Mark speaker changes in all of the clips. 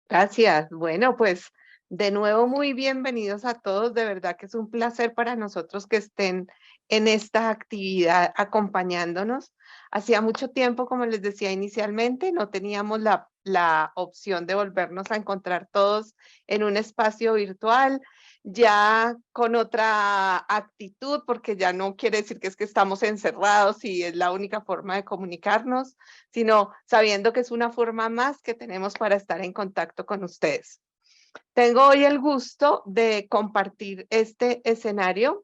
Speaker 1: Gracias. Bueno, pues de nuevo muy bienvenidos a todos. De verdad que es un placer para nosotros que estén en esta actividad acompañándonos. Hacía mucho tiempo, como les decía inicialmente, no teníamos la opción de volvernos a encontrar todos en un espacio virtual, ya con otra actitud, porque ya no quiere decir que es que estamos encerrados y es la única forma de comunicarnos, sino sabiendo que es una forma más que tenemos para estar en contacto con ustedes. Tengo hoy el gusto de compartir este escenario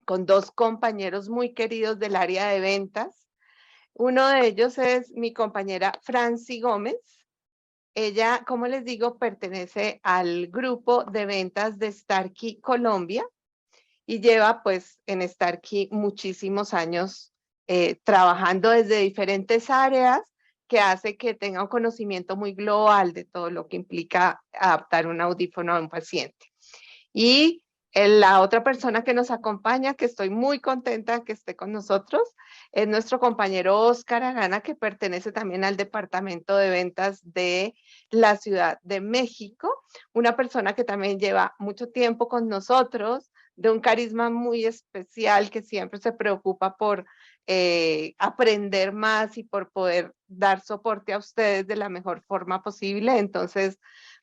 Speaker 1: con dos compañeros muy queridos del área de ventas. Uno de ellos es mi compañera Franci Gómez. Ella, como les digo, pertenece al grupo de ventas de Starkey Colombia y lleva pues en Starkey muchísimos años trabajando desde diferentes áreas que hace que tenga un conocimiento muy global de todo lo que implica adaptar un audífono a un paciente. Y la otra persona que nos acompaña, que estoy muy contenta que esté con nosotros, es nuestro compañero Oscar Arana, que pertenece también al departamento de ventas de la Ciudad de México, una persona que también lleva mucho tiempo con nosotros, de un carisma muy especial, que siempre se preocupa por aprender más y por poder dar soporte a ustedes de la mejor forma posible. Entonces,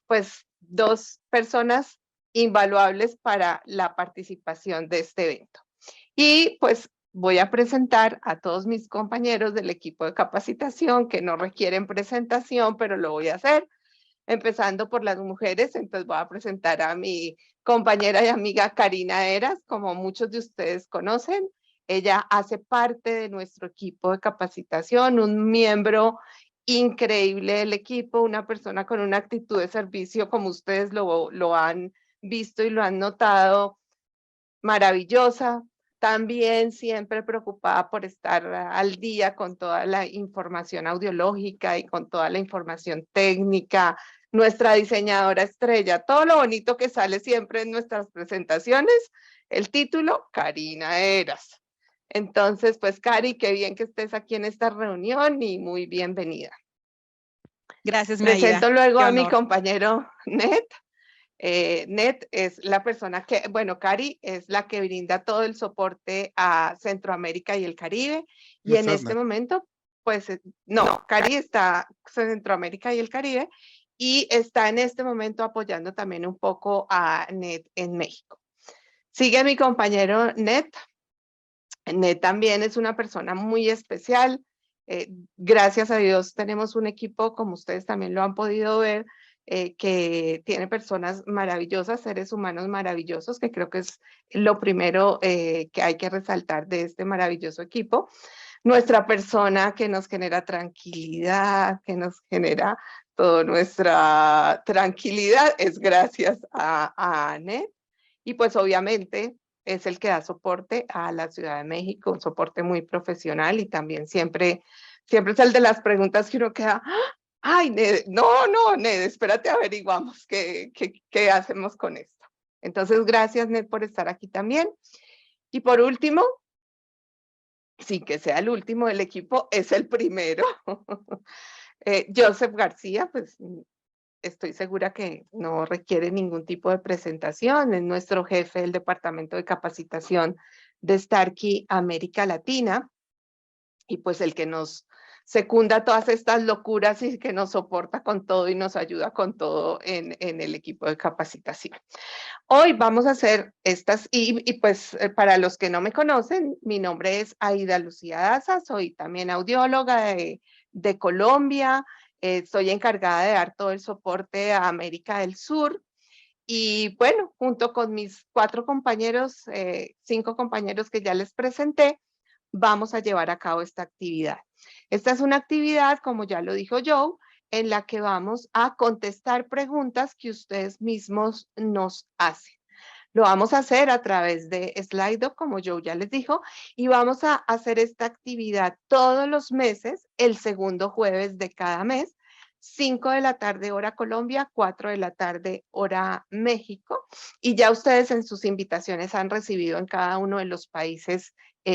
Speaker 1: pues dos personas invaluables para la participación de este evento. Y pues voy a presentar a todos mis compañeros del equipo de capacitación que no requieren presentación, pero lo voy a hacer, empezando por las mujeres. Entonces voy a presentar a mi compañera y amiga Karina Eras, como muchos de ustedes conocen. Ella hace parte de nuestro equipo de capacitación, un miembro increíble del equipo, una persona con una actitud de servicio, como ustedes lo han visto y lo han notado, maravillosa. También siempre preocupada por estar al día con toda la información audiológica y con toda la información técnica. Nuestra diseñadora estrella, todo lo bonito que sale siempre en nuestras presentaciones, el título, Karina Eras. Entonces, pues Cari, qué bien que estés aquí en esta reunión y muy bienvenida.
Speaker 2: Gracias, Mayra.
Speaker 1: Presento luego
Speaker 2: Qué
Speaker 1: a mi
Speaker 2: honor.
Speaker 1: compañero Ned. Net es la persona que, bueno, Cari es la que brinda todo el soporte a Centroamérica y el Caribe. Y
Speaker 3: ¿Cómo
Speaker 1: en
Speaker 3: estás,
Speaker 1: este
Speaker 3: Nat?
Speaker 1: momento, pues no, Cari está en Centroamérica y el Caribe y está en este momento apoyando también un poco a Net en México. Sigue mi compañero Net. Net también es una persona muy especial. Gracias a Dios tenemos un equipo, como ustedes también lo han podido ver, que tiene personas maravillosas, seres humanos maravillosos, que creo que es lo primero que hay que resaltar de este maravilloso equipo. Nuestra persona que nos genera tranquilidad, que nos genera toda nuestra tranquilidad, es gracias a Anet. Y pues obviamente es el que da soporte a la Ciudad de México, un soporte muy profesional y también siempre es el de las preguntas que uno queda, ay, Ned, no, Ned, espérate, averiguamos qué hacemos con esto. Entonces, gracias, Ned, por estar aquí también. Y por último, sin que sea el último del equipo, es el primero. Joseph García, pues estoy segura que no requiere ningún tipo de presentación, es nuestro jefe del Departamento de Capacitación de Starkey América Latina y pues el que nos secunda todas estas locuras y que nos soporta con todo y nos ayuda con todo en el equipo de capacitación. Hoy vamos a hacer estas, y pues para los que no me conocen, mi nombre es Aida Lucía Daza, soy también audióloga de Colombia, estoy encargada de dar todo el soporte a América del Sur. Y bueno, junto con mis 4 compañeros, 5 compañeros que ya les presenté, vamos a llevar a cabo esta actividad. Esta es una actividad, como ya lo dijo Joe, en la que vamos a contestar preguntas que ustedes mismos nos hacen. Lo vamos a hacer a través de Slido, como Joe ya les dijo, y vamos a hacer esta actividad todos los meses, el segundo jueves de cada mes, 5 de la tarde hora Colombia, 4 de la tarde hora México, y ya ustedes en sus invitaciones han recibido en cada uno de los países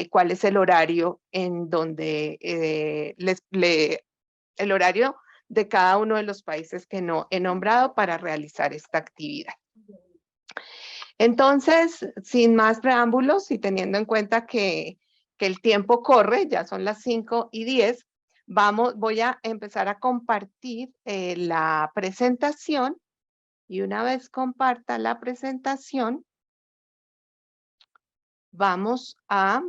Speaker 1: cuál es el horario en donde el horario de cada uno de los países que no he nombrado para realizar esta actividad. Entonces, sin más preámbulos y teniendo en cuenta que el tiempo corre, ya son las 5:10, voy a empezar a compartir la presentación, y una vez comparta la presentación, vamos a...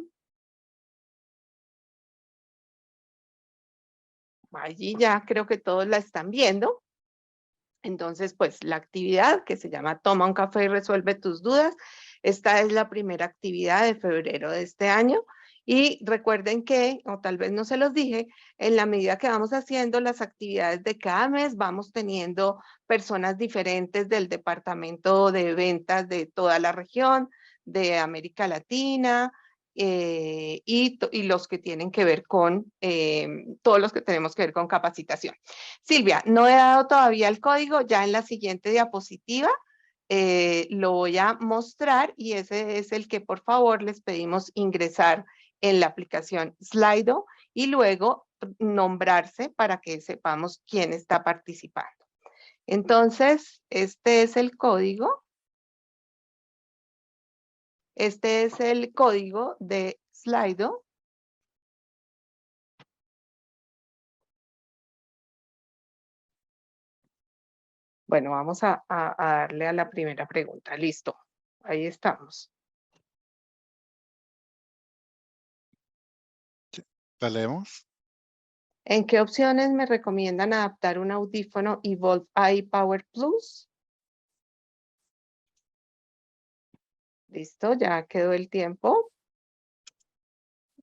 Speaker 1: Allí ya creo que todos la están viendo. Entonces, pues la actividad que se llama Toma un café y resuelve tus dudas. Esta es la primera actividad de febrero de este año. Y recuerden que, o tal vez no se los dije, en la medida que vamos haciendo las actividades de cada mes, vamos teniendo personas diferentes del departamento de ventas de toda la región, de América Latina, y los que tienen que ver con, todos los que tenemos que ver con capacitación. Silvia, no he dado todavía el código, ya en la siguiente diapositiva lo voy a mostrar, y ese es el que por favor les pedimos ingresar en la aplicación Slido y luego nombrarse para que sepamos quién está participando. Entonces, este es el código. Este es el código de Slido. Bueno, vamos a darle a la primera pregunta. Listo. Ahí estamos.
Speaker 3: ¿La leemos?
Speaker 1: ¿En qué opciones me recomiendan adaptar un audífono Evolve AI Power Plus? Listo, ya quedó el tiempo.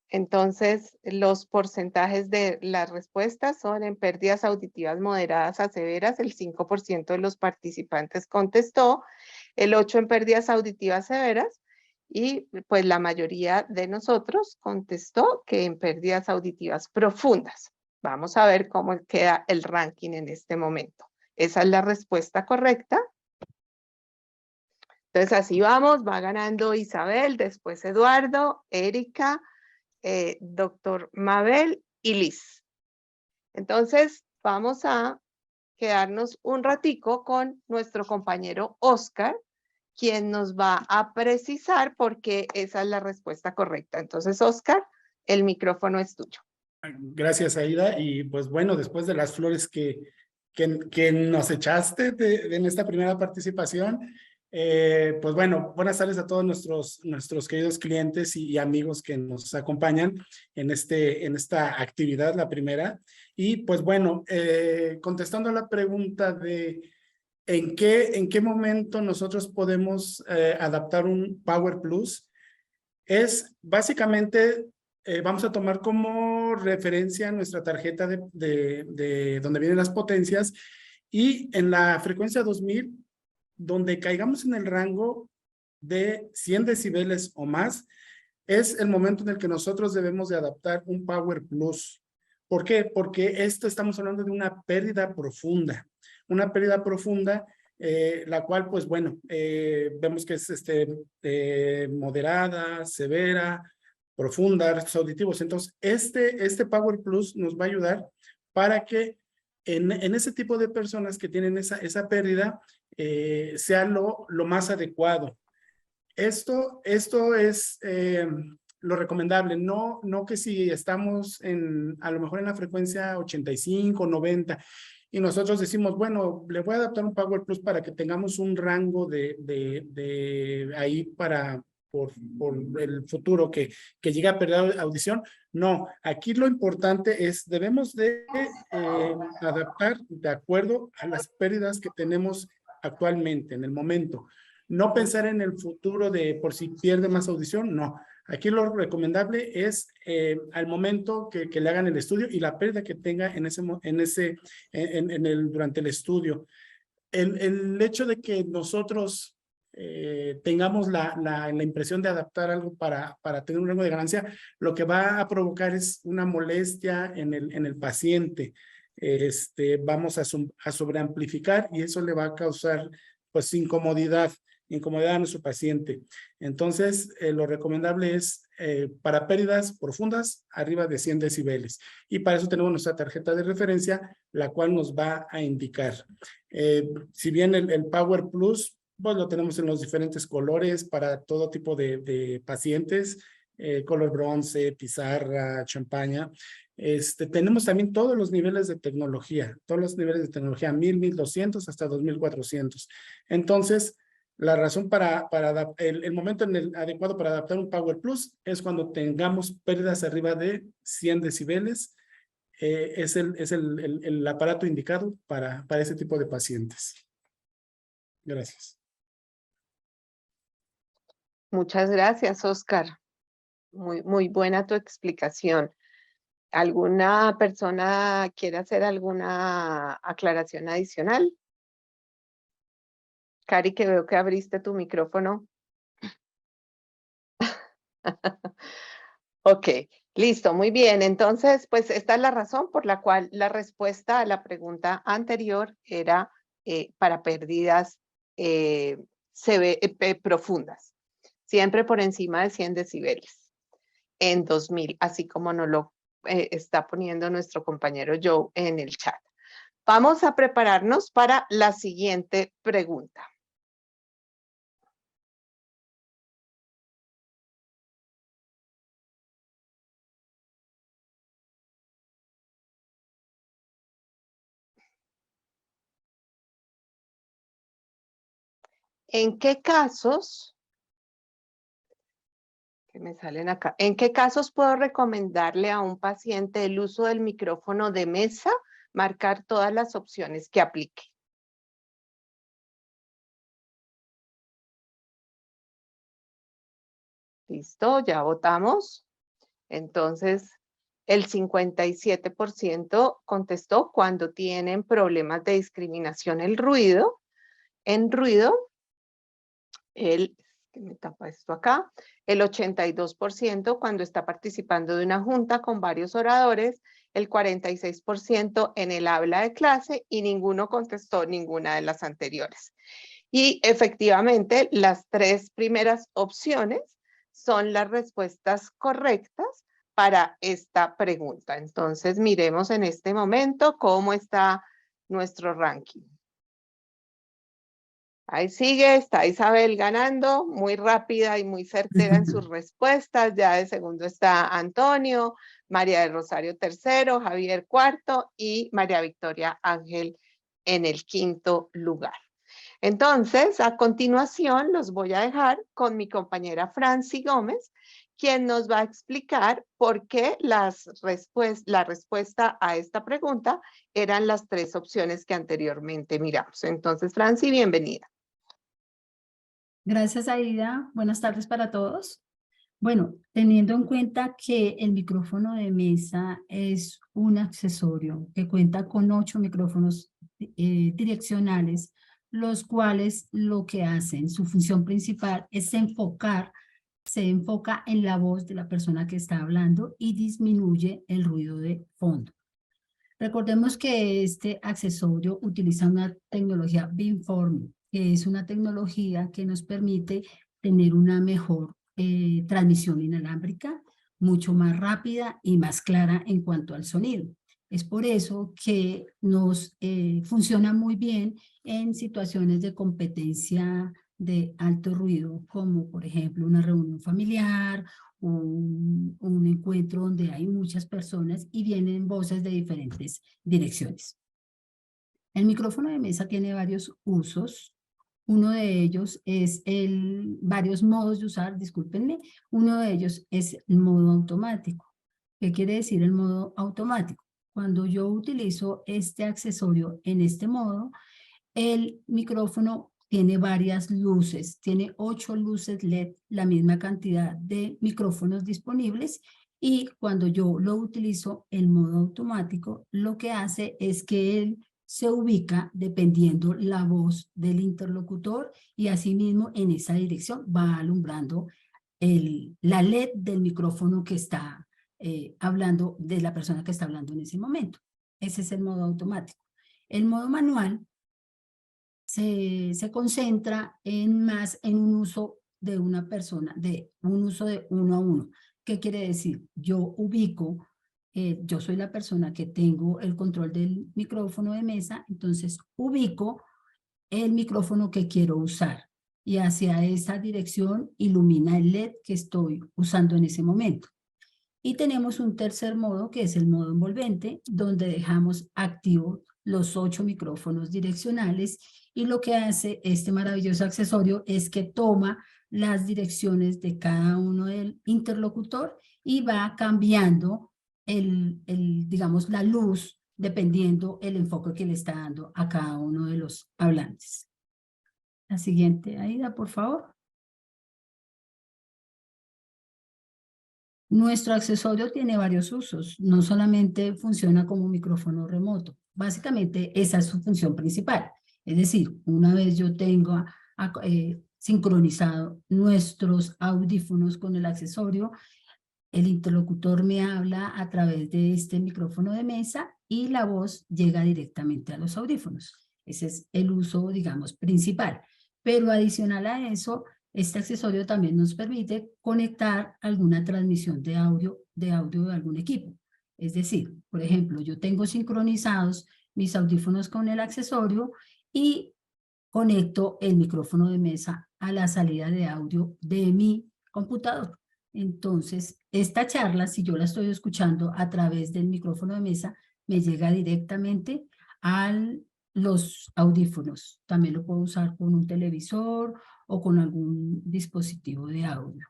Speaker 1: Entonces, los porcentajes de las respuestas son: en pérdidas auditivas moderadas a severas, el 5% de los participantes contestó, el 8% en pérdidas auditivas severas, y pues la mayoría de nosotros contestó que en pérdidas auditivas profundas. Vamos a ver cómo queda el ranking en este momento. Esa es la respuesta correcta. Entonces así vamos, va ganando Isabel, después Eduardo, Erika, doctor Mabel y Liz. Entonces vamos a quedarnos un ratico con nuestro compañero Oscar, quien nos va a precisar por qué esa es la respuesta correcta. Entonces, Oscar, el micrófono es tuyo.
Speaker 4: Gracias, Aida. Y pues bueno, después de las flores que nos echaste en esta primera participación, pues bueno, buenas tardes a todos nuestros queridos clientes y amigos que nos acompañan en esta actividad, la primera. Y pues bueno, contestando a la pregunta de ¿en qué momento nosotros podemos adaptar un Power Plus? Es básicamente, vamos a tomar como referencia nuestra tarjeta de donde vienen las potencias, y en la frecuencia 2000, donde caigamos en el rango de 100 decibeles o más, es el momento en el que nosotros debemos de adaptar un Power Plus. ¿Por qué? Porque estamos hablando de una pérdida profunda. Una pérdida profunda, la cual, pues bueno, vemos que es moderada, severa, profunda, auditivos. Entonces, este Power Plus nos va a ayudar para que en ese tipo de personas que tienen esa pérdida, sea lo más adecuado. Esto es lo recomendable, no que si estamos a lo mejor en la frecuencia 85, 90, y nosotros decimos, bueno, le voy a adaptar un Power Plus para que tengamos un rango de ahí por el futuro que llegue a perder audición. No, aquí lo importante es, debemos de adaptar de acuerdo a las pérdidas que tenemos actualmente, en el momento. No pensar en el futuro de por si pierde más audición, no. Aquí lo recomendable es al momento que le hagan el estudio y la pérdida que tenga durante el estudio. El hecho de que nosotros tengamos la impresión de adaptar algo para tener un rango de ganancia, lo que va a provocar es una molestia en el paciente. Vamos a sobreamplificar, y eso le va a causar pues incomodidad a nuestro paciente. Entonces, lo recomendable es para pérdidas profundas arriba de 100 decibeles. Y para eso tenemos nuestra tarjeta de referencia, la cual nos va a indicar. Si bien el Power Plus, pues lo tenemos en los diferentes colores para todo tipo de pacientes, color bronce, pizarra, champaña. Tenemos también todos los niveles de tecnología, 1000, 1200 hasta 2400. Entonces, la razón el momento adecuado para adaptar un Power Plus es cuando tengamos pérdidas arriba de 100 decibeles. Es el aparato indicado para ese tipo de pacientes. Gracias.
Speaker 1: Muchas gracias, Oscar. Muy buena tu explicación. ¿Alguna persona quiere hacer alguna aclaración adicional? Cari, que veo que abriste tu micrófono. Ok, listo, muy bien. Entonces, pues esta es la razón por la cual la respuesta a la pregunta anterior era para pérdidas profundas, siempre por encima de 100 decibeles en 2000, así como nos lo está poniendo nuestro compañero Joe en el chat. Vamos a prepararnos para la siguiente pregunta. ¿En qué casos, que me salen acá, en qué casos puedo recomendarle a un paciente el uso del micrófono de mesa, marcar todas las opciones que aplique? Listo, ya votamos. Entonces, el 57% contestó cuando tienen problemas de discriminación en ruido, que me tapa esto acá, el 82% cuando está participando de una junta con varios oradores, el 46% en el habla de clase y ninguno contestó ninguna de las anteriores. Y efectivamente, las tres primeras opciones son las respuestas correctas para esta pregunta. Entonces, miremos en este momento cómo está nuestro ranking. Ahí sigue, está Isabel ganando, muy rápida y muy certera en sus respuestas. Ya de segundo está Antonio, María del Rosario tercero, Javier cuarto y María Victoria Ángel en el quinto lugar. Entonces, a continuación, los voy a dejar con mi compañera Franci Gómez, quien nos va a explicar por qué la respuesta a esta pregunta eran las tres opciones que anteriormente miramos. Entonces, Franci, bienvenida.
Speaker 3: Gracias, Aida. Buenas tardes para todos. Bueno, teniendo en cuenta que el micrófono de mesa es un accesorio que cuenta con 8 micrófonos direccionales, los cuales lo que hacen, su función principal es se enfoca en la voz de la persona que está hablando y disminuye el ruido de fondo. Recordemos que este accesorio utiliza una tecnología beamforming, que es una tecnología que nos permite tener una mejor transmisión inalámbrica, mucho más rápida y más clara en cuanto al sonido. Es por eso que nos funciona muy bien en situaciones de competencia de alto ruido, como por ejemplo una reunión familiar, un encuentro donde hay muchas personas y vienen voces de diferentes direcciones. El micrófono de mesa tiene varios usos. Uno de ellos es varios modos de usar, discúlpenme. Uno de ellos es el modo automático. ¿Qué quiere decir el modo automático? Cuando yo utilizo este accesorio en este modo, el micrófono tiene varias luces, tiene 8 luces LED, la misma cantidad de micrófonos disponibles, y cuando yo lo utilizo en modo automático, lo que hace es que él se ubica dependiendo la voz del interlocutor y asimismo en esa dirección va alumbrando la LED del micrófono que está hablando, de la persona que está hablando en ese momento. Ese es el modo automático. El modo manual se concentra más en un uso de una persona, de un uso de uno a uno. ¿Qué quiere decir? Yo ubico, yo soy la persona que tengo el control del micrófono de mesa, entonces ubico el micrófono que quiero usar y hacia esa dirección ilumina el LED que estoy usando en ese momento. Y tenemos un tercer modo que es el modo envolvente, donde dejamos activos los 8 micrófonos direccionales y lo que hace este maravilloso accesorio es que toma las direcciones de cada uno del interlocutor y va cambiando digamos, la luz dependiendo el enfoque que le está dando a cada uno de los hablantes. La siguiente, Aida, por favor. Nuestro accesorio tiene varios usos, no solamente funciona como un micrófono remoto, básicamente esa es su función principal. Es decir, una vez yo tengo sincronizado nuestros audífonos con el accesorio, el interlocutor me habla a través de este micrófono de mesa y la voz llega directamente a los audífonos. Ese es el uso, digamos, principal. Pero adicional a eso, este accesorio también nos permite conectar alguna transmisión de audio de algún equipo. Es decir, por ejemplo, yo tengo sincronizados mis audífonos con el accesorio y conecto el micrófono de mesa a la salida de audio de mi computador. Entonces, esta charla, si yo la estoy escuchando a través del micrófono de mesa, me llega directamente a los audífonos. También lo puedo usar con un televisor o con algún dispositivo de audio.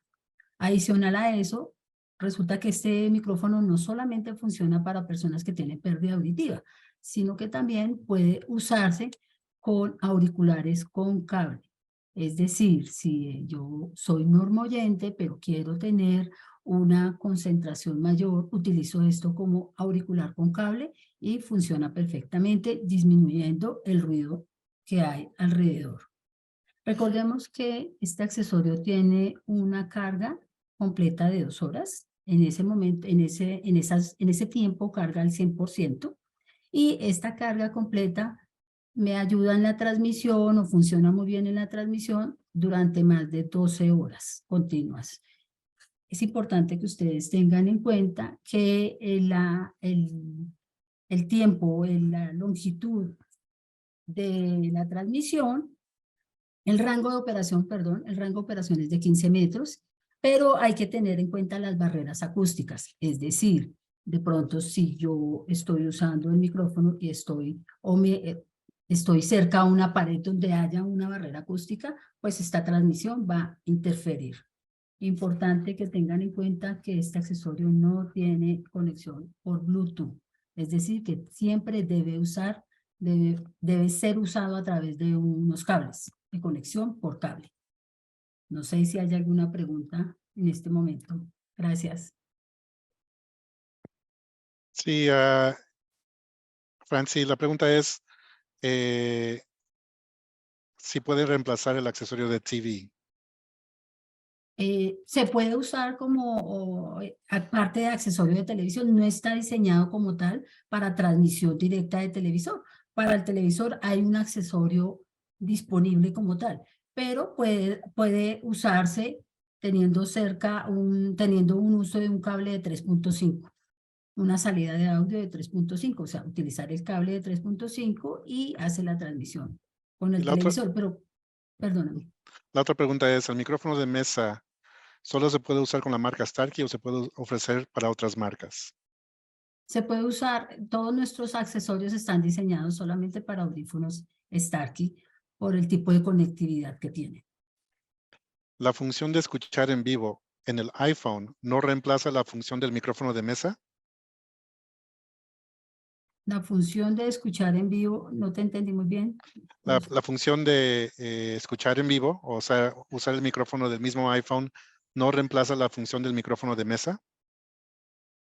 Speaker 3: Adicional a eso, resulta que este micrófono no solamente funciona para personas que tienen pérdida auditiva, sino que también puede usarse con auriculares con cable. Es decir, si yo soy normoyente, pero quiero tener una concentración mayor, utilizo esto como auricular con cable y funciona perfectamente, disminuyendo el ruido que hay alrededor. Recordemos que este accesorio tiene una carga completa de 2 horas. En ese momento, en ese tiempo carga al 100%. Y esta carga completa me ayuda en la transmisión o funciona muy bien en la transmisión durante más de 12 horas continuas. Es importante que ustedes tengan en cuenta que el tiempo, la longitud de la transmisión, el rango de operación, perdón, el rango de operación es de 15 metros, pero hay que tener en cuenta las barreras acústicas, es decir, de pronto si yo estoy usando el micrófono y estoy cerca a una pared donde haya una barrera acústica, pues esta transmisión va a interferir. Importante que tengan en cuenta que este accesorio no tiene conexión por Bluetooth, es decir, que siempre debe ser usado a través de unos cables de conexión por cable. No sé si hay alguna pregunta en este momento. Gracias.
Speaker 5: Sí, Franci, la pregunta es si puede reemplazar el accesorio de TV.
Speaker 3: Se puede usar como aparte de accesorio de televisión, no está diseñado como tal para transmisión directa de televisor. Para el televisor hay un accesorio disponible como tal, pero puede usarse teniendo un uso de un cable de 3.5, una salida de audio de 3.5, o sea, utilizar el cable de 3.5 y hace la transmisión con el televisor, pero perdóname.
Speaker 5: La otra pregunta es, ¿el micrófono de mesa solo se puede usar con la marca Starkey o se puede ofrecer para otras marcas?
Speaker 3: Se puede usar, todos nuestros accesorios están diseñados solamente para audífonos Starkey por el tipo de conectividad que tiene.
Speaker 5: ¿La función de escuchar en vivo en el iPhone no reemplaza la función del micrófono de mesa?
Speaker 3: La función de escuchar en vivo, no te entendí muy bien.
Speaker 5: La función de escuchar en vivo, o sea, usar el micrófono del mismo iPhone, ¿no reemplaza la función del micrófono de mesa?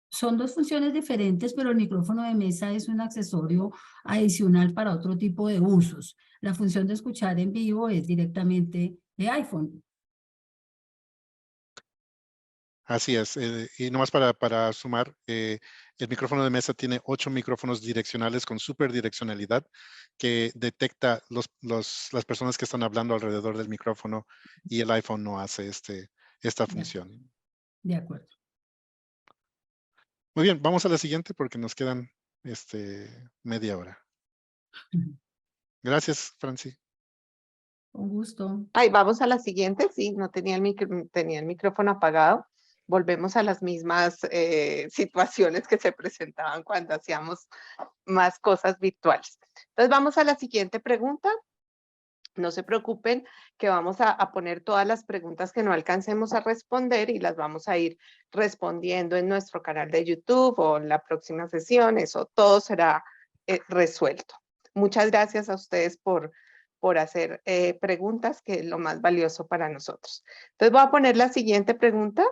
Speaker 3: Son dos funciones diferentes, pero el micrófono de mesa es un accesorio adicional para otro tipo de usos. La función de escuchar en vivo es directamente de iPhone.
Speaker 5: Así es. Y nomás para sumar, el micrófono de mesa tiene 8 micrófonos direccionales con superdireccionalidad que detecta las personas que están hablando alrededor del micrófono y el iPhone no hace esta función.
Speaker 3: De acuerdo.
Speaker 5: Muy bien, vamos a la siguiente porque nos quedan media hora. Gracias, Franci.
Speaker 3: Con gusto.
Speaker 1: Ay, vamos a la siguiente. Sí, no tenía tenía el micrófono apagado. Volvemos a las mismas situaciones que se presentaban cuando hacíamos más cosas virtuales. Entonces vamos a la siguiente pregunta. No se preocupen que vamos a poner todas las preguntas que no alcancemos a responder y las vamos a ir respondiendo en nuestro canal de YouTube o en la próxima sesión. Eso todo será resuelto. Muchas gracias a ustedes por hacer preguntas, que es lo más valioso para nosotros. Entonces voy a poner la siguiente pregunta.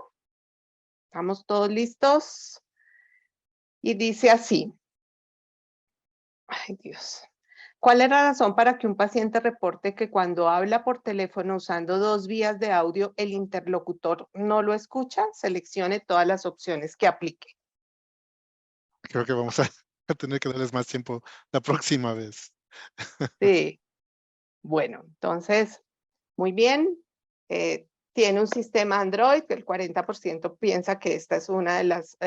Speaker 1: ¿Estamos todos listos? Y dice así. Ay, Dios. ¿Cuál es la razón para que un paciente reporte que cuando habla por teléfono usando 2 vías de audio, el interlocutor no lo escucha? Seleccione todas las opciones que aplique.
Speaker 5: Creo que vamos a tener que darles más tiempo la próxima vez.
Speaker 1: Sí. Bueno, entonces, muy bien. Tiene un sistema Android, que el 40% piensa que esta es una de las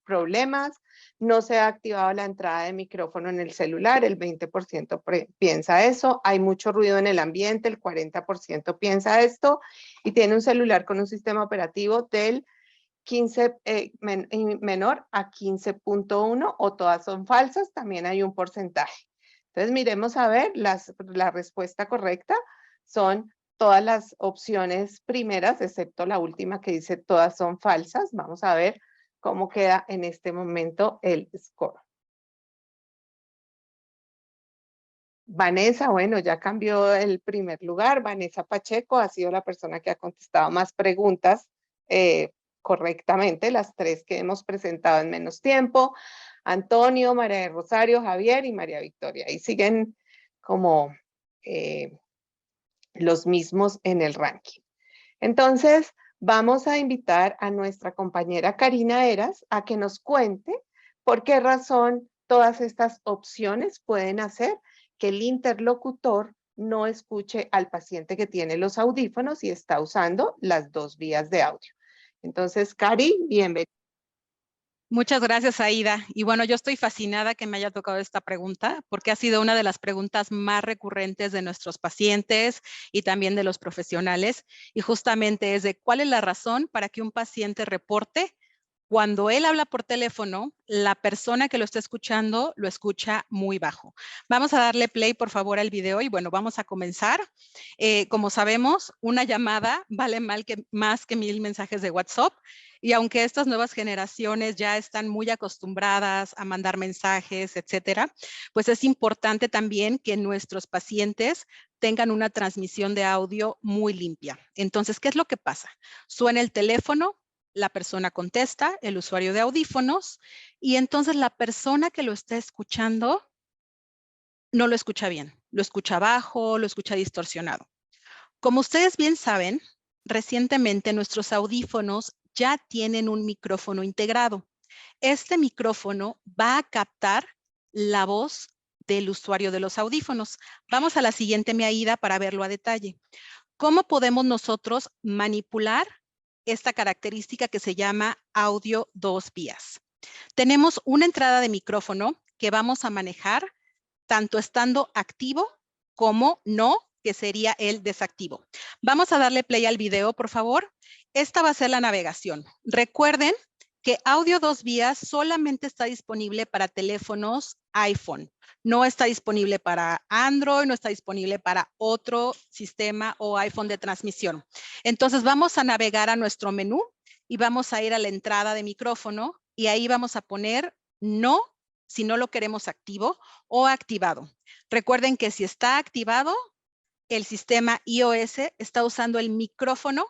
Speaker 1: problemas. No se ha activado la entrada de micrófono en el celular, el 20% piensa eso. Hay mucho ruido en el ambiente, el 40% piensa esto. Y tiene un celular con un sistema operativo del 15, menor a 15.1, o todas son falsas, también hay un porcentaje. Entonces miremos a ver, la respuesta correcta son todas las opciones primeras, excepto la última que dice todas son falsas. Vamos a ver cómo queda en este momento el score. Vanessa, bueno, ya cambió el primer lugar. Vanessa Pacheco ha sido la persona que ha contestado más preguntas correctamente, las 3 que hemos presentado en menos tiempo. Antonio, María de Rosario, Javier y María Victoria. Y siguen como los mismos en el ranking. Entonces, vamos a invitar a nuestra compañera Karina Eras a que nos cuente por qué razón todas estas opciones pueden hacer que el interlocutor no escuche al paciente que tiene los audífonos y está usando las 2 vías de audio. Entonces, Cari, bienvenida.
Speaker 2: Muchas gracias, Aida. Y bueno, yo estoy fascinada que me haya tocado esta pregunta porque ha sido una de las preguntas más recurrentes de nuestros pacientes y también de los profesionales. Y justamente es de cuál es la razón para que un paciente reporte cuando él habla por teléfono, la persona que lo está escuchando lo escucha muy bajo. Vamos a darle play, por favor, al video y bueno, vamos a comenzar. Como sabemos, una llamada vale más que 1000 mensajes de WhatsApp. Y aunque estas nuevas generaciones ya están muy acostumbradas a mandar mensajes, etcétera, pues es importante también que nuestros pacientes tengan una transmisión de audio muy limpia. Entonces, ¿qué es lo que pasa? Suena el teléfono, la persona contesta, el usuario de audífonos, y entonces la persona que lo está escuchando no lo escucha bien, lo escucha bajo, lo escucha distorsionado. Como ustedes bien saben, recientemente nuestros audífonos ya tienen un micrófono integrado. Este micrófono va a captar la voz del usuario de los audífonos. Vamos a la siguiente, Aida, para verlo a detalle. ¿Cómo podemos nosotros manipular esta característica que se llama audio 2 vías? Tenemos una entrada de micrófono que vamos a manejar tanto estando activo como no, que sería el desactivo. Vamos a darle play al video, por favor. Esta va a ser la navegación. Recuerden que audio 2 vías solamente está disponible para teléfonos iPhone. No está disponible para Android, no está disponible para otro sistema o iPhone de transmisión. Entonces vamos a navegar a nuestro menú y vamos a ir a la entrada de micrófono y ahí vamos a poner no si no lo queremos activo o activado. Recuerden que si está activado, el sistema iOS está usando el micrófono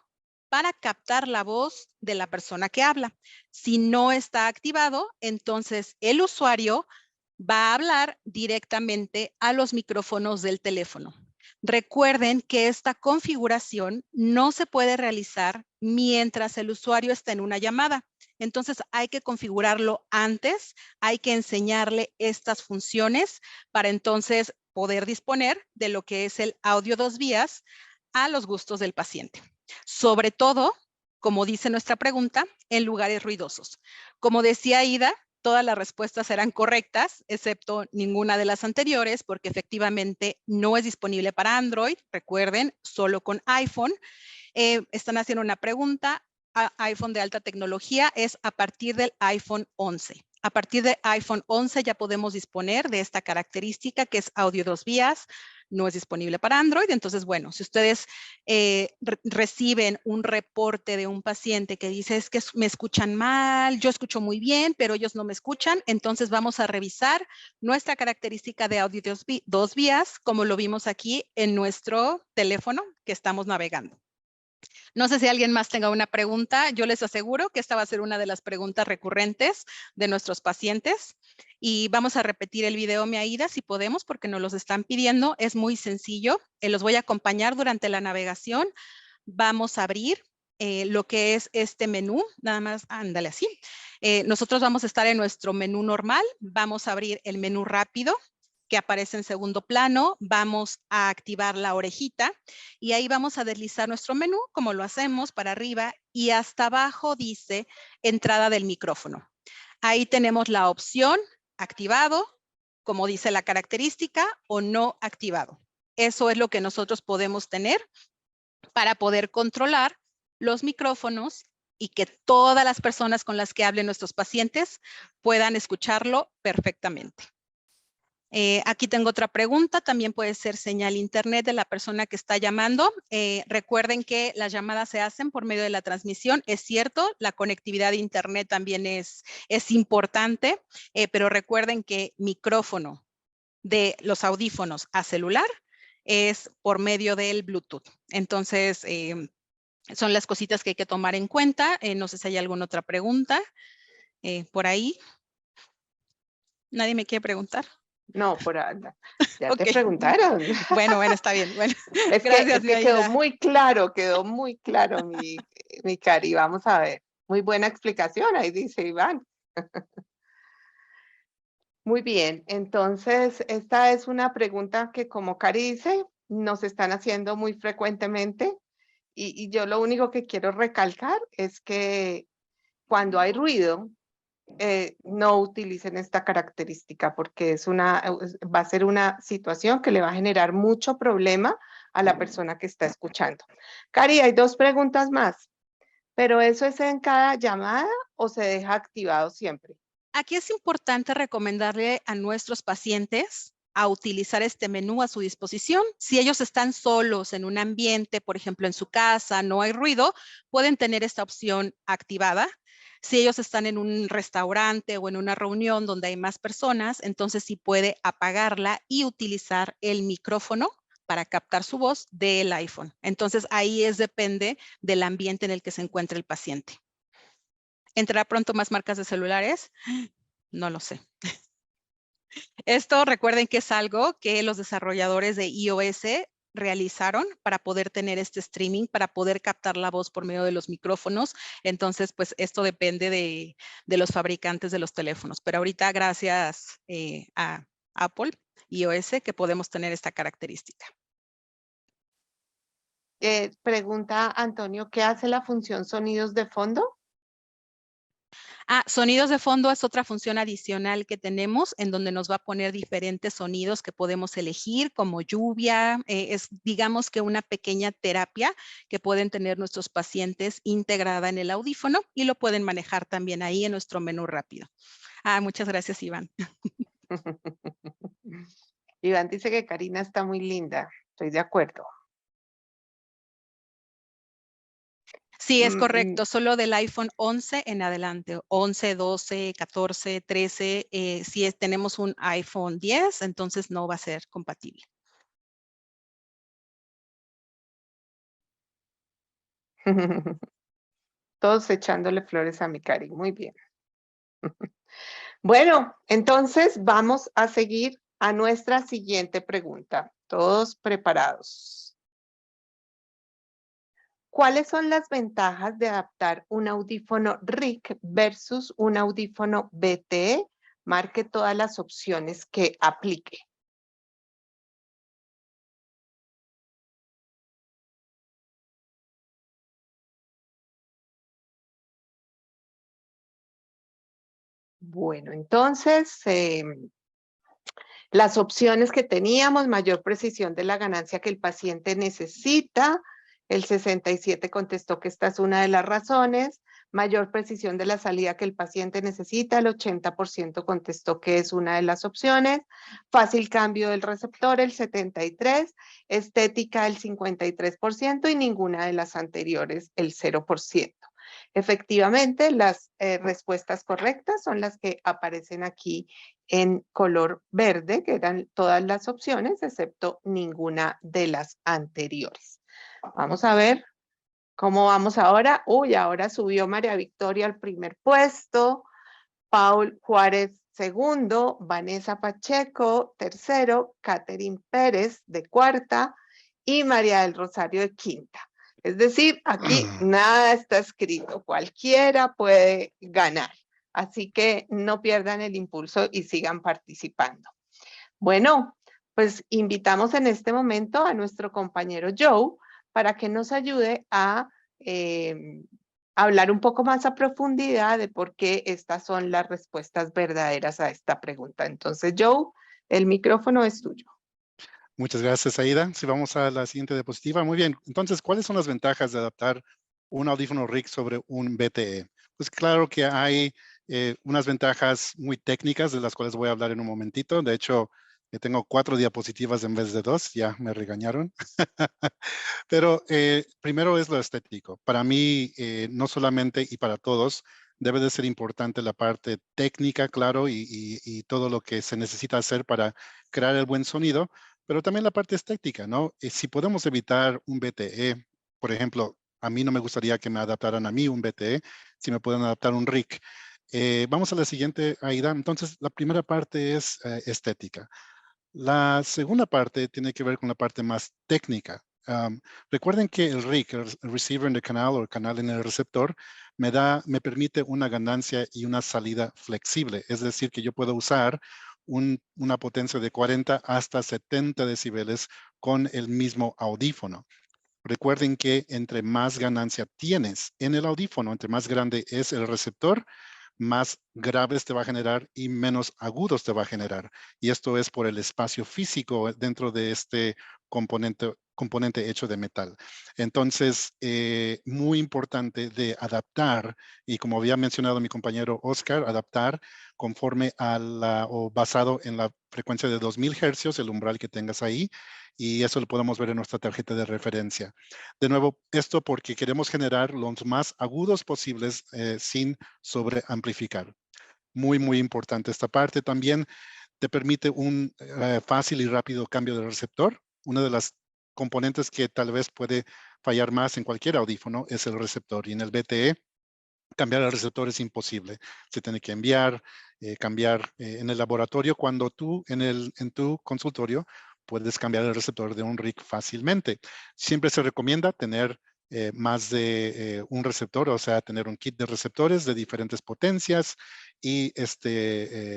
Speaker 2: para captar la voz de la persona que habla. Si no está activado, entonces el usuario va a hablar directamente a los micrófonos del teléfono. Recuerden que esta configuración no se puede realizar mientras el usuario está en una llamada. Entonces hay que configurarlo antes, hay que enseñarle estas funciones para entonces poder disponer de lo que es el audio 2 vías a los gustos del paciente. Sobre todo, como dice nuestra pregunta, en lugares ruidosos. Como decía Aida, todas las respuestas serán correctas, excepto ninguna de las anteriores, porque efectivamente no es disponible para Android. Recuerden, solo con iPhone. Están haciendo una pregunta. iPhone de alta tecnología es a partir del iPhone 11. A partir de iPhone 11 ya podemos disponer de esta característica que es audio 2 vías. No es disponible para Android. Entonces, bueno, si ustedes reciben un reporte de un paciente que dice es que me escuchan mal, yo escucho muy bien, pero ellos no me escuchan, entonces vamos a revisar nuestra característica de audio 2 vías, como lo vimos aquí en nuestro teléfono que estamos navegando. No sé si alguien más tenga una pregunta. Yo les aseguro que esta va a ser una de las preguntas recurrentes de nuestros pacientes. Y vamos a repetir el video, mi Aida, si podemos, porque nos los están pidiendo. Es muy sencillo. Los voy a acompañar durante la navegación. Vamos a abrir lo que es este menú. Nada más, ándale así. Nosotros vamos a estar en nuestro menú normal. Vamos a abrir el menú rápido, que aparece en segundo plano. Vamos a activar la orejita y ahí vamos a deslizar nuestro menú, como lo hacemos, para arriba, y hasta abajo dice entrada del micrófono. Ahí tenemos la opción activado, como dice la característica, o no activado. Eso es lo que nosotros podemos tener para poder controlar los micrófonos y que todas las personas con las que hablen nuestros pacientes puedan escucharlo perfectamente. Aquí tengo otra pregunta, también puede ser señal internet de la persona que está llamando. Recuerden que las llamadas se hacen por medio de la transmisión, es cierto, la conectividad de internet también es importante, pero recuerden que micrófono de los audífonos a celular es por medio del Bluetooth. Entonces, son las cositas que hay que tomar en cuenta. No sé si hay alguna otra pregunta por ahí. ¿Nadie me quiere preguntar?
Speaker 1: No, por anda. Ya te
Speaker 2: Ok.
Speaker 1: preguntaron.
Speaker 2: Bueno, está bien. Bueno,
Speaker 1: Es
Speaker 2: gracias,
Speaker 1: que quedó
Speaker 2: Aida.
Speaker 1: muy claro, mi Cari. Vamos a ver. Muy buena explicación, ahí dice Iván. Muy bien, entonces esta es una pregunta que, como Cari dice, nos están haciendo muy frecuentemente y yo lo único que quiero recalcar es que cuando hay ruido, no utilicen esta característica porque va a ser una situación que le va a generar mucho problema a la persona que está escuchando. Cari, hay 2 preguntas más, pero ¿eso es en cada llamada o se deja activado siempre?
Speaker 2: Aquí es importante recomendarle a nuestros pacientes a utilizar este menú a su disposición. Si ellos están solos en un ambiente, por ejemplo, en su casa, no hay ruido, pueden tener esta opción activada. Si ellos están en un restaurante o en una reunión donde hay más personas, entonces sí puede apagarla y utilizar el micrófono para captar su voz del iPhone. Entonces ahí depende del ambiente en el que se encuentra el paciente. ¿Entrará pronto más marcas de celulares? No lo sé. Esto recuerden que es algo que los desarrolladores de iOS realizaron para poder tener este streaming, para poder captar la voz por medio de los micrófonos. Entonces, pues esto depende de los fabricantes de los teléfonos. Pero ahorita, gracias a Apple, iOS, que podemos tener esta característica.
Speaker 1: Pregunta Antonio, ¿qué hace la función sonidos de fondo?
Speaker 2: Sonidos de fondo es otra función adicional que tenemos en donde nos va a poner diferentes sonidos que podemos elegir, como lluvia. Es, digamos, que una pequeña terapia que pueden tener nuestros pacientes integrada en el audífono y lo pueden manejar también ahí en nuestro menú rápido. Muchas gracias, Iván.
Speaker 1: Iván dice que Karina está muy linda. Estoy de acuerdo.
Speaker 2: Sí, es correcto. Solo del iPhone 11 en adelante. 11, 12, 14, 13. Si tenemos un iPhone 10, entonces no va a ser compatible.
Speaker 1: Todos echándole flores a mi Cari. Muy bien. Bueno, entonces vamos a seguir a nuestra siguiente pregunta. Todos preparados. ¿Cuáles son las ventajas de adaptar un audífono RIC versus un audífono BTE? Marque todas las opciones que aplique. Bueno, entonces, las opciones que teníamos: mayor precisión de la ganancia que el paciente necesita. El 67 contestó que esta es una de las razones. Mayor precisión de la salida que el paciente necesita. El 80% contestó que es una de las opciones. Fácil cambio del receptor, el 73%. Estética, el 53%, y ninguna de las anteriores, el 0%. Efectivamente, las respuestas correctas son las que aparecen aquí en color verde, que eran todas las opciones, excepto ninguna de las anteriores. Vamos a ver cómo vamos ahora. Uy, ahora subió María Victoria al primer puesto, Paul Juárez segundo, Vanessa Pacheco tercero, Catherine Pérez de cuarta y María del Rosario de quinta. Es decir, aquí nada está escrito, cualquiera puede ganar. Así que no pierdan el impulso y sigan participando. Bueno, pues invitamos en este momento a nuestro compañero Joe para que nos ayude a hablar un poco más a profundidad de por qué estas son las respuestas verdaderas a esta pregunta. Entonces, Joe, el micrófono es tuyo.
Speaker 5: Muchas gracias, Aida. Si vamos a la siguiente diapositiva. Muy bien. Entonces, ¿cuáles son las ventajas de adaptar un audífono RIC sobre un BTE? Pues claro que hay unas ventajas muy técnicas de las cuales voy a hablar en un momentito. De hecho, tengo 4 diapositivas en vez de 2. Ya me regañaron. Pero primero es lo estético. Para mí, no solamente y para todos, debe de ser importante la parte técnica, claro, y todo lo que se necesita hacer para crear el buen sonido, pero también la parte estética, ¿no? Si podemos evitar un BTE, por ejemplo, a mí no me gustaría que me adaptaran a mí un BTE, si me pueden adaptar un RIC. Vamos a la siguiente, Aida. Entonces, la primera parte es estética. La segunda parte tiene que ver con la parte más técnica. Recuerden que el RIC, el receiver en el canal o el canal en el receptor, me permite una ganancia y una salida flexible. Es decir, que yo puedo usar una potencia de 40 hasta 70 decibeles con el mismo audífono. Recuerden que entre más ganancia tienes en el audífono, entre más grande es el receptor, más graves te va a generar y menos agudos te va a generar. Y esto es por el espacio físico dentro de este componente hecho de metal. Entonces, muy importante de adaptar, y como había mencionado mi compañero Oscar, adaptar conforme o basado en la frecuencia de 2000 hercios, el umbral que tengas ahí, y eso lo podemos ver en nuestra tarjeta de referencia. De nuevo, esto porque queremos generar los más agudos posibles sin sobreamplificar. Muy, muy importante esta parte. También te permite un fácil y rápido cambio de receptor. Una de las componentes que tal vez puede fallar más en cualquier audífono es el receptor. Y en el BTE, cambiar el receptor es imposible. Se tiene que enviar, cambiar en el laboratorio. Cuando tú en tu consultorio puedes cambiar el receptor de un RIC fácilmente. Siempre se recomienda tener más de un receptor, o sea, tener un kit de receptores de diferentes potencias y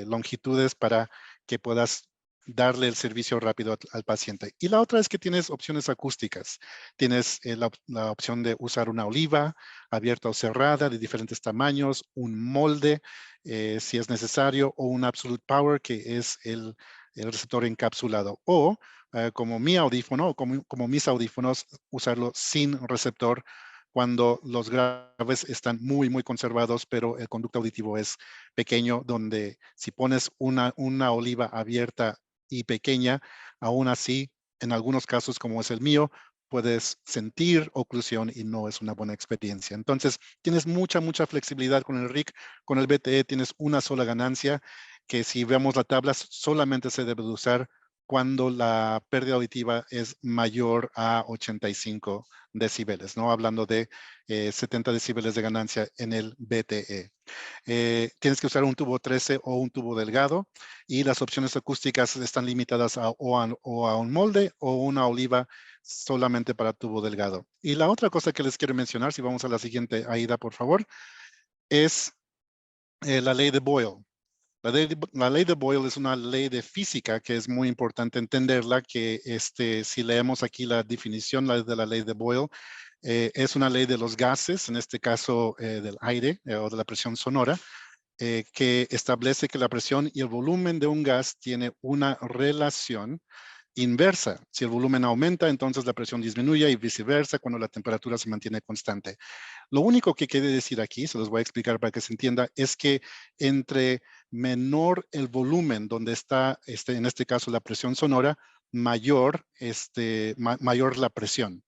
Speaker 5: longitudes para que puedas darle el servicio rápido al paciente. Y la otra es que tienes opciones acústicas. Tienes la opción de usar una oliva abierta o cerrada de diferentes tamaños, un molde si es necesario, o un absolute power que es el receptor encapsulado, o como mi audífono o como mis audífonos, usarlo sin receptor cuando los graves están muy, muy conservados, pero el conducto auditivo es pequeño, donde si pones una oliva abierta y pequeña, aún así, en algunos casos como es el mío, puedes sentir oclusión y no es una buena experiencia. Entonces, tienes mucha, mucha flexibilidad con el RIC. Con el BTE tienes una sola ganancia, que si vemos la tabla, solamente se debe de usar cuando la pérdida auditiva es mayor a 85 decibeles, ¿no? Hablando de 70 decibeles de ganancia en el BTE. Tienes que usar un tubo 13 o un tubo delgado, y las opciones acústicas están limitadas a un molde o una oliva solamente para tubo delgado. Y la otra cosa que les quiero mencionar, si vamos a la siguiente, Aida, por favor, es la ley de Boyle. La ley de Boyle es una ley de física que es muy importante entenderla, que si leemos aquí la definición de la ley de Boyle, es una ley de los gases, en este caso del aire o de la presión sonora, que establece que la presión y el volumen de un gas tiene una relación inversa. Si el volumen aumenta, entonces la presión disminuye y viceversa cuando la temperatura se mantiene constante. Lo único que quiere decir aquí, se los voy a explicar para que se entienda, es que entre menor el volumen donde está, en este caso, la presión sonora, mayor la presión.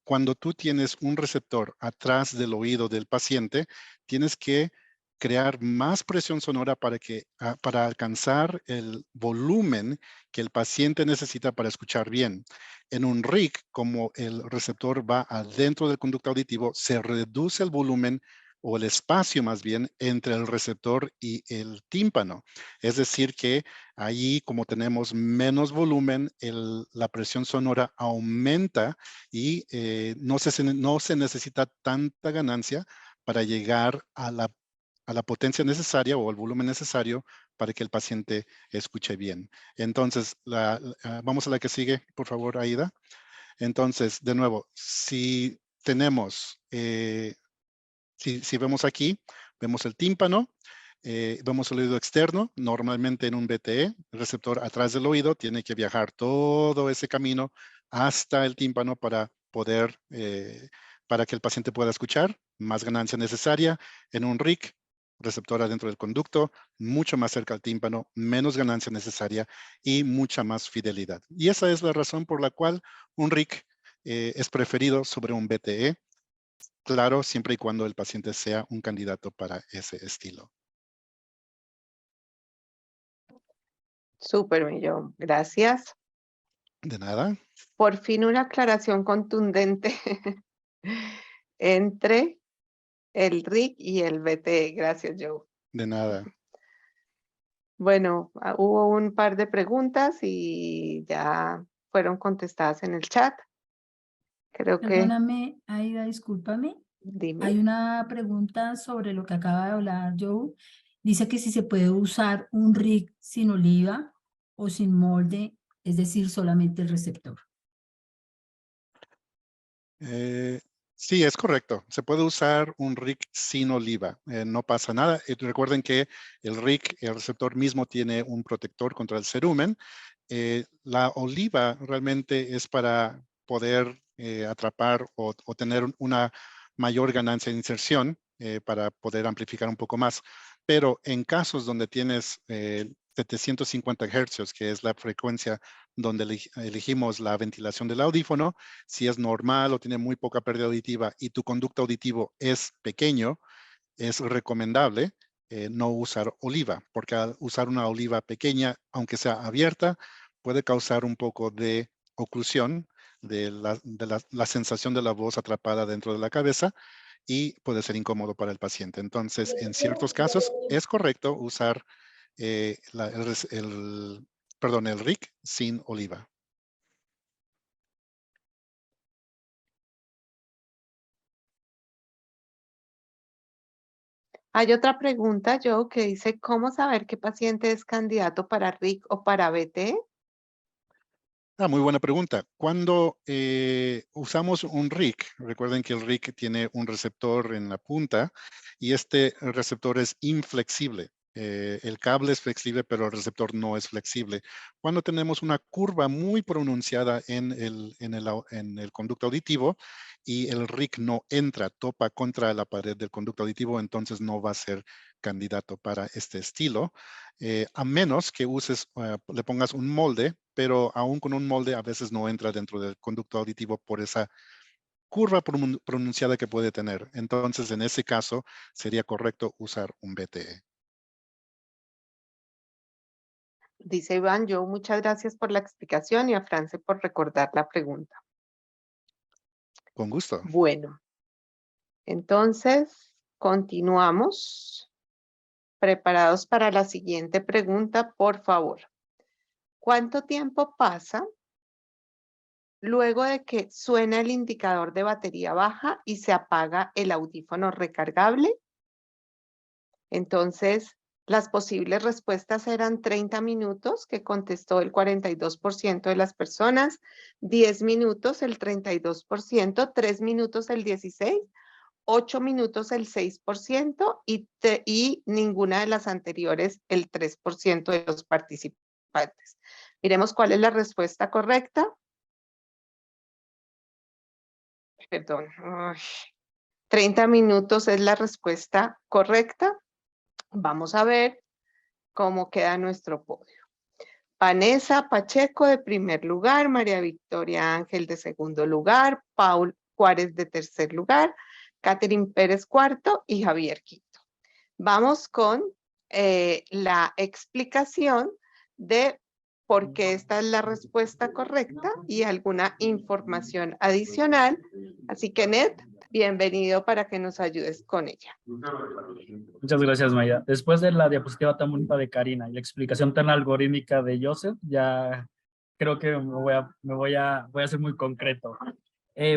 Speaker 5: Cuando tú tienes un receptor atrás del oído del paciente, tienes que crear más presión sonora para alcanzar el volumen que el paciente necesita para escuchar bien. En un RIC, como el receptor va adentro del conducto auditivo, se reduce el volumen o el espacio más bien entre el receptor y el tímpano. Es decir que ahí, como tenemos menos volumen, la presión sonora aumenta y no se necesita tanta ganancia para llegar a la potencia necesaria o el volumen necesario para que el paciente escuche bien. Entonces, vamos a la que sigue, por favor, Aida. Entonces, de nuevo, si tenemos, si vemos aquí, vemos el tímpano, vemos el oído externo, normalmente en un BTE, el receptor atrás del oído tiene que viajar todo ese camino hasta el tímpano para para que el paciente pueda escuchar, más ganancia necesaria. En un RIC, receptor adentro del conducto, mucho más cerca al tímpano, menos ganancia necesaria y mucha más fidelidad. Y esa es la razón por la cual un RIC es preferido sobre un BTE. Claro, siempre y cuando el paciente sea un candidato para ese estilo.
Speaker 1: Súper, Millón. Gracias.
Speaker 5: De nada.
Speaker 1: Por fin una aclaración contundente entre el RIC y el BTE. Gracias, Joe.
Speaker 5: De nada.
Speaker 1: Bueno, hubo un par de preguntas y ya fueron contestadas en el chat. Creo que,
Speaker 3: Perdóname, Aida, discúlpame.
Speaker 1: dime.
Speaker 3: Hay una pregunta sobre lo que acaba de hablar Joe. Dice que si se puede usar un RIC sin oliva o sin molde, es decir, solamente el receptor.
Speaker 5: Sí, es correcto. Se puede usar un RIC sin oliva. No pasa nada. Recuerden que el RIC, el receptor mismo, tiene un protector contra el cerumen. La oliva realmente es para poder atrapar o tener una mayor ganancia de inserción para poder amplificar un poco más. Pero en casos donde tienes 750 Hz, que es la frecuencia donde elegimos la ventilación del audífono, si es normal o tiene muy poca pérdida auditiva y tu conducto auditivo es pequeño, es recomendable no usar oliva, porque al usar una oliva pequeña, aunque sea abierta, puede causar un poco de oclusión de la sensación de la voz atrapada dentro de la cabeza y puede ser incómodo para el paciente. Entonces, en ciertos casos, es correcto usar el RIC sin oliva.
Speaker 1: Hay otra pregunta, Joe, que dice, ¿cómo saber qué paciente es candidato para RIC o para BTE?
Speaker 5: Muy buena pregunta. Cuando usamos un RIC, recuerden que el RIC tiene un receptor en la punta y este receptor es inflexible. El cable es flexible, pero el receptor no es flexible. Cuando tenemos una curva muy pronunciada en el conducto auditivo y el RIC no entra, topa contra la pared del conducto auditivo, entonces no va a ser candidato para este estilo, a menos que le pongas un molde, pero aún con un molde a veces no entra dentro del conducto auditivo por esa curva pronunciada que puede tener. Entonces, en ese caso, sería correcto usar un BTE.
Speaker 1: Dice Iván, Joe, muchas gracias por la explicación y a France por recordar la pregunta.
Speaker 5: Con gusto.
Speaker 1: Bueno, entonces continuamos. Preparados para la siguiente pregunta, por favor. ¿Cuánto tiempo pasa luego de que suena el indicador de batería baja y se apaga el audífono recargable? Entonces, las posibles respuestas eran 30 minutos, que contestó el 42% de las personas, 10 minutos el 32%, 3 minutos el 16%, 8 minutos el 6% y ninguna de las anteriores el 3% de los participantes. Miremos cuál es la respuesta correcta. Perdón. 30 minutos es la respuesta correcta. Vamos a ver cómo queda nuestro podio. Vanessa Pacheco de primer lugar, María Victoria Ángel de segundo lugar, Paul Juárez de tercer lugar, Catherine Pérez cuarto y Javier quinto. Vamos con la explicación de por qué esta es la respuesta correcta y alguna información adicional. Así que, Ned, bienvenido para que nos ayudes con ella.
Speaker 6: Muchas gracias, Maya. Después de la diapositiva tan bonita de Karina y la explicación tan algorítmica de Joseph, ya creo que voy a ser muy concreto.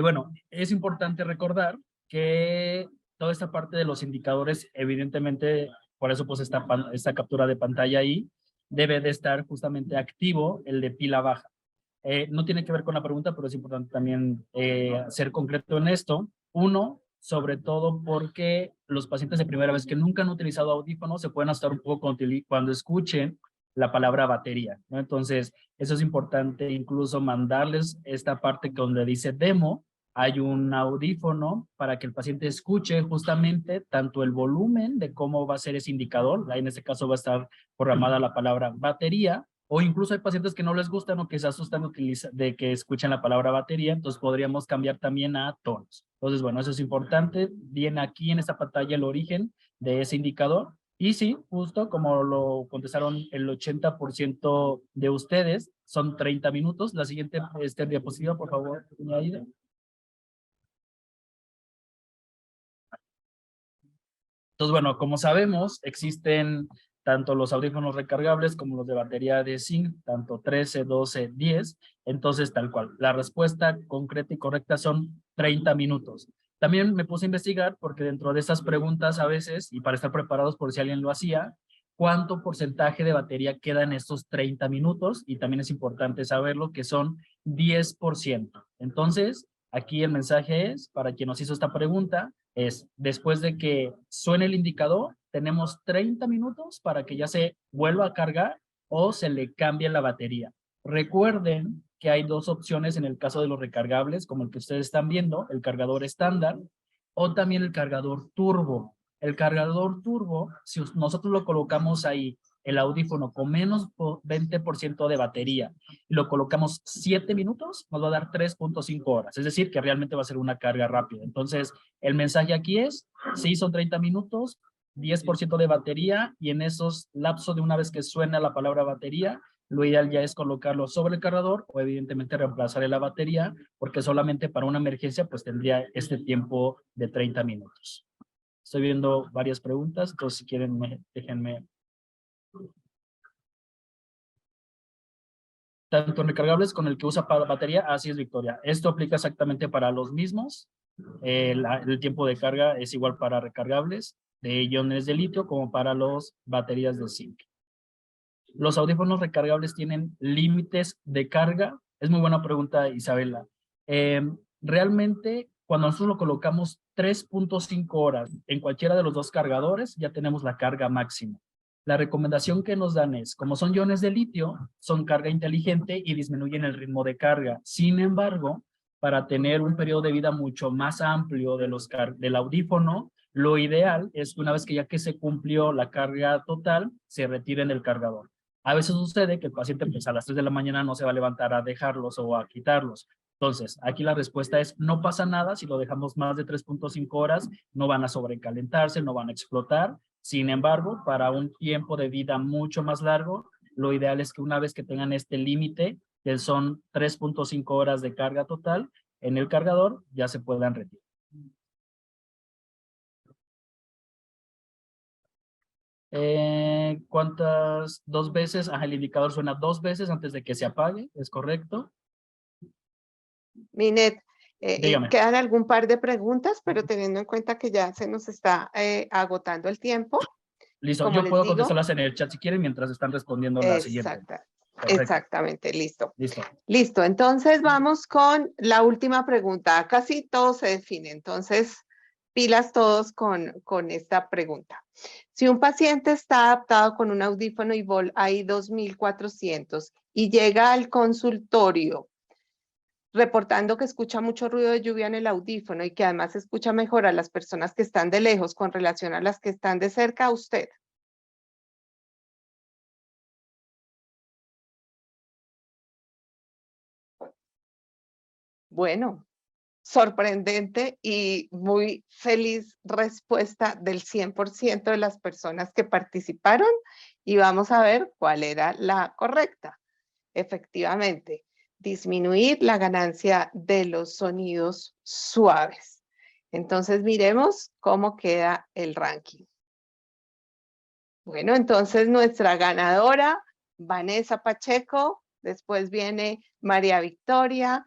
Speaker 6: Bueno, es importante recordar que toda esta parte de los indicadores, evidentemente, por eso pues esta captura de pantalla ahí, debe de estar justamente activo el de pila baja. No tiene que ver con la pregunta, pero es importante también ser concreto en esto. Uno, sobre todo porque los pacientes de primera vez que nunca han utilizado audífonos se pueden asustar un poco cuando escuchen la palabra batería, ¿no? Entonces, eso es importante, incluso mandarles esta parte donde dice demo. Hay un audífono para que el paciente escuche justamente tanto el volumen de cómo va a ser ese indicador, en este caso va a estar programada la palabra batería, o incluso hay pacientes que no les gustan o que se asustan de que escuchen la palabra batería, entonces podríamos cambiar también a tonos. Entonces, bueno, eso es importante. Viene aquí en esta pantalla el origen de ese indicador. Y sí, justo como lo contestaron el 80% de ustedes, son 30 minutos. La siguiente diapositiva, por favor, Aida. Entonces, bueno, como sabemos, existen tanto los audífonos recargables como los de batería de zinc, tanto 13, 12, 10. Entonces, tal cual, la respuesta concreta y correcta son 30 minutos. También me puse a investigar porque dentro de estas preguntas a veces, y para estar preparados por si alguien lo hacía, ¿cuánto porcentaje de batería queda en estos 30 minutos? Y también es importante saberlo que son 10%. Entonces, aquí el mensaje es, para quien nos hizo esta pregunta, es después de que suene el indicador, tenemos 30 minutos para que ya se vuelva a cargar o se le cambie la batería. Recuerden que hay dos opciones en el caso de los recargables, como el que ustedes están viendo, el cargador estándar o también el cargador turbo. El cargador turbo, si nosotros lo colocamos ahí, el audífono con menos 20% de batería, y lo colocamos 7 minutos, nos va a dar 3.5 horas. Es decir, que realmente va a ser una carga rápida. Entonces, el mensaje aquí es, sí, son 30 minutos, 10% de batería, y en esos lapsos de una vez que suena la palabra batería, lo ideal ya es colocarlo sobre el cargador o evidentemente reemplazarle la batería, porque solamente para una emergencia pues tendría este tiempo de 30 minutos. Estoy viendo varias preguntas, entonces si quieren déjenme. Tanto en recargables con el que usa para batería, así es, Victoria. Esto aplica exactamente para los mismos. El tiempo de carga es igual para recargables de iones de litio como para las baterías de zinc. ¿Los audífonos recargables tienen límites de carga? Es muy buena pregunta, Isabela. Realmente, cuando nosotros lo colocamos 3.5 horas en cualquiera de los dos cargadores, ya tenemos la carga máxima. La recomendación que nos dan es, como son iones de litio, son carga inteligente y disminuyen el ritmo de carga. Sin embargo, para tener un periodo de vida mucho más amplio del audífono, lo ideal es que una vez que ya que se cumplió la carga total, se retiren del cargador. A veces sucede que el paciente pues, a las 3 de la mañana no se va a levantar a dejarlos o a quitarlos. Entonces, aquí la respuesta es, no pasa nada si lo dejamos más de 3.5 horas, no van a sobrecalentarse, no van a explotar. Sin embargo, para un tiempo de vida mucho más largo, lo ideal es que una vez que tengan este límite, que son 3.5 horas de carga total, en el cargador ya se puedan retirar. ¿Cuántas? 2 veces. El indicador suena 2 veces antes de que se apague, ¿es correcto?
Speaker 1: Minet,
Speaker 6: Dígame.
Speaker 1: quedan algún par de preguntas, pero teniendo en cuenta que ya se nos está agotando el tiempo.
Speaker 6: Listo,
Speaker 1: como
Speaker 6: yo
Speaker 1: les
Speaker 6: puedo
Speaker 1: digo,
Speaker 6: contestarlas en el chat si quieren mientras están respondiendo la siguiente.
Speaker 1: Exactamente, listo.
Speaker 6: Listo.
Speaker 1: Listo, entonces vamos con la última pregunta. Casi todo se define, entonces pilas todos con esta pregunta. Si un paciente está adaptado con un audífono IVOL-AI 2400 y llega al consultorio reportando que escucha mucho ruido de lluvia en el audífono y que además escucha mejor a las personas que están de lejos con relación a las que están de cerca, usted. Bueno, sorprendente y muy feliz respuesta del 100% de las personas que participaron y vamos a ver cuál era la correcta. Efectivamente, disminuir la ganancia de los sonidos suaves. Entonces miremos cómo queda el ranking. Bueno, entonces nuestra ganadora, Vanessa Pacheco, después viene María Victoria,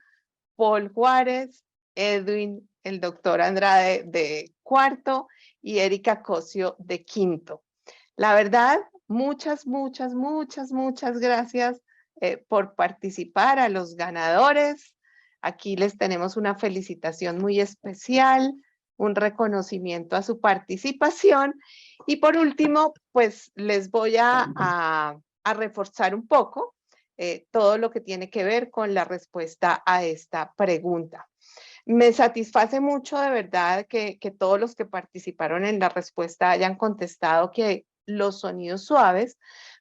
Speaker 1: Paul Juárez, Edwin, el doctor Andrade de cuarto y Erika Cosio de quinto. La verdad, muchas gracias por participar a los ganadores. Aquí les tenemos una felicitación muy especial, un reconocimiento a su participación. Y por último, pues les voy a reforzar un poco todo lo que tiene que ver con la respuesta a esta pregunta. Me satisface mucho de verdad que todos los que participaron en la respuesta hayan contestado que los sonidos suaves,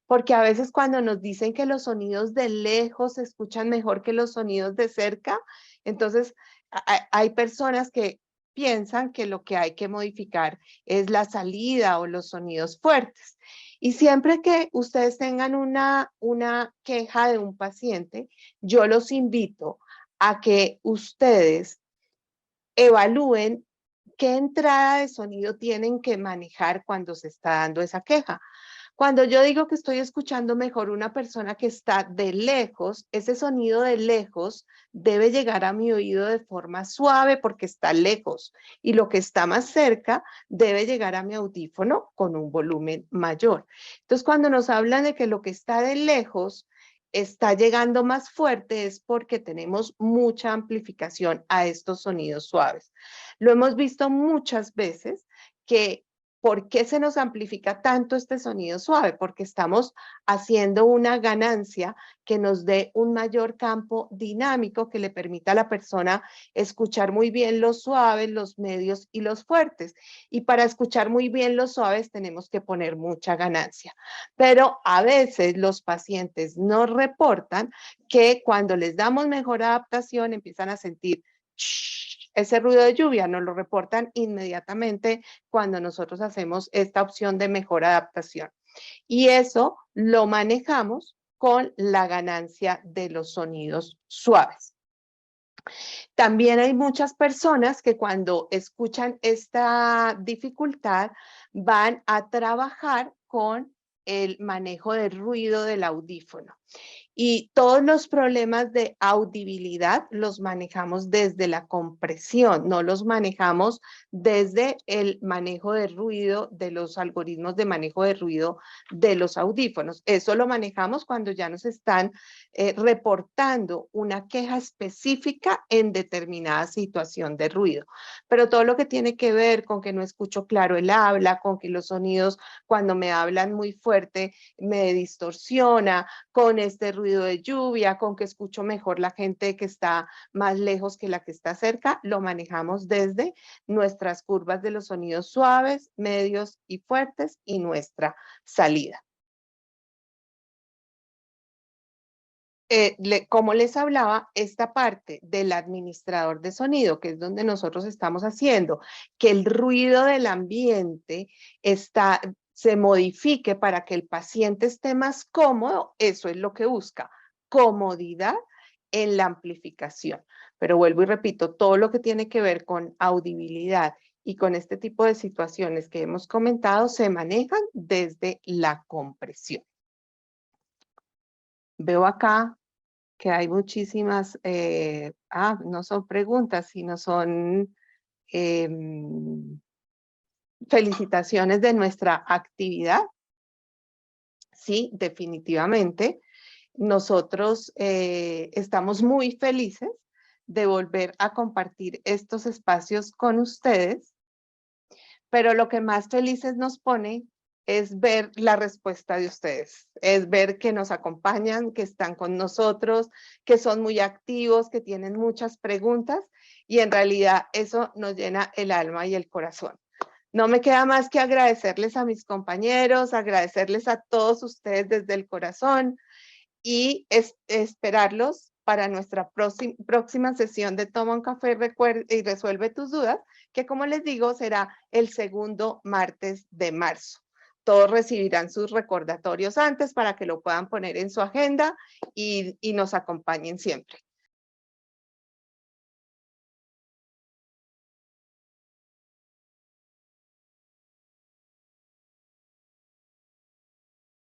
Speaker 1: porque a veces cuando nos dicen que los sonidos de lejos se escuchan mejor que los sonidos de cerca, entonces hay personas que piensan que lo que hay que modificar es la salida o los sonidos fuertes. Y siempre que ustedes tengan una queja de un paciente, yo los invito a que ustedes evalúen qué entrada de sonido tienen que manejar cuando se está dando esa queja. Cuando yo digo que estoy escuchando mejor una persona que está de lejos, ese sonido de lejos debe llegar a mi oído de forma suave porque está lejos y lo que está más cerca debe llegar a mi audífono con un volumen mayor. Entonces, cuando nos hablan de que lo que está de lejos está llegando más fuerte es porque tenemos mucha amplificación a estos sonidos suaves. Lo hemos visto muchas veces que ¿por qué se nos amplifica tanto este sonido suave? Porque estamos haciendo una ganancia que nos dé un mayor campo dinámico que le permita a la persona escuchar muy bien los suaves, los medios y los fuertes. Y para escuchar muy bien los suaves tenemos que poner mucha ganancia. Pero a veces los pacientes nos reportan que cuando les damos mejor adaptación empiezan a sentir ese ruido de lluvia, nos lo reportan inmediatamente cuando nosotros hacemos esta opción de mejor adaptación. Y eso lo manejamos con la ganancia de los sonidos suaves. También hay muchas personas que cuando escuchan esta dificultad van a trabajar con el manejo del ruido del audífono. Y todos los problemas de audibilidad los manejamos desde la compresión, no los manejamos desde el manejo de ruido, de los algoritmos de manejo de ruido de los audífonos. Eso lo manejamos cuando ya nos están reportando una queja específica en determinada situación de ruido. Pero todo lo que tiene que ver con que no escucho claro el habla, con que los sonidos cuando me hablan muy fuerte me distorsiona, con este ruido de lluvia, con que escucho mejor la gente que está más lejos que la que está cerca, lo manejamos desde nuestras curvas de los sonidos suaves, medios y fuertes y nuestra salida. Como les hablaba, esta parte del administrador de sonido, que es donde nosotros estamos haciendo que el ruido del ambiente se modifique para que el paciente esté más cómodo, eso es lo que busca, comodidad en la amplificación. Pero vuelvo y repito, todo lo que tiene que ver con audibilidad y con este tipo de situaciones que hemos comentado se manejan desde la compresión. Veo acá que hay muchísimas, no son preguntas, sino son felicitaciones de nuestra actividad. Sí, definitivamente. Nosotros estamos muy felices de volver a compartir estos espacios con ustedes pero lo que más felices nos pone es ver la respuesta de ustedes, es ver que nos acompañan, que están con nosotros, que son muy activos, que tienen muchas preguntas, y en realidad eso nos llena el alma y el corazón. No me queda más que agradecerles a mis compañeros, agradecerles a todos ustedes desde el corazón y esperarlos para nuestra próxima sesión de Toma un Café y Resuelve tus Dudas, que como les digo será el segundo martes de marzo. Todos recibirán sus recordatorios antes para que lo puedan poner en su agenda y nos acompañen siempre.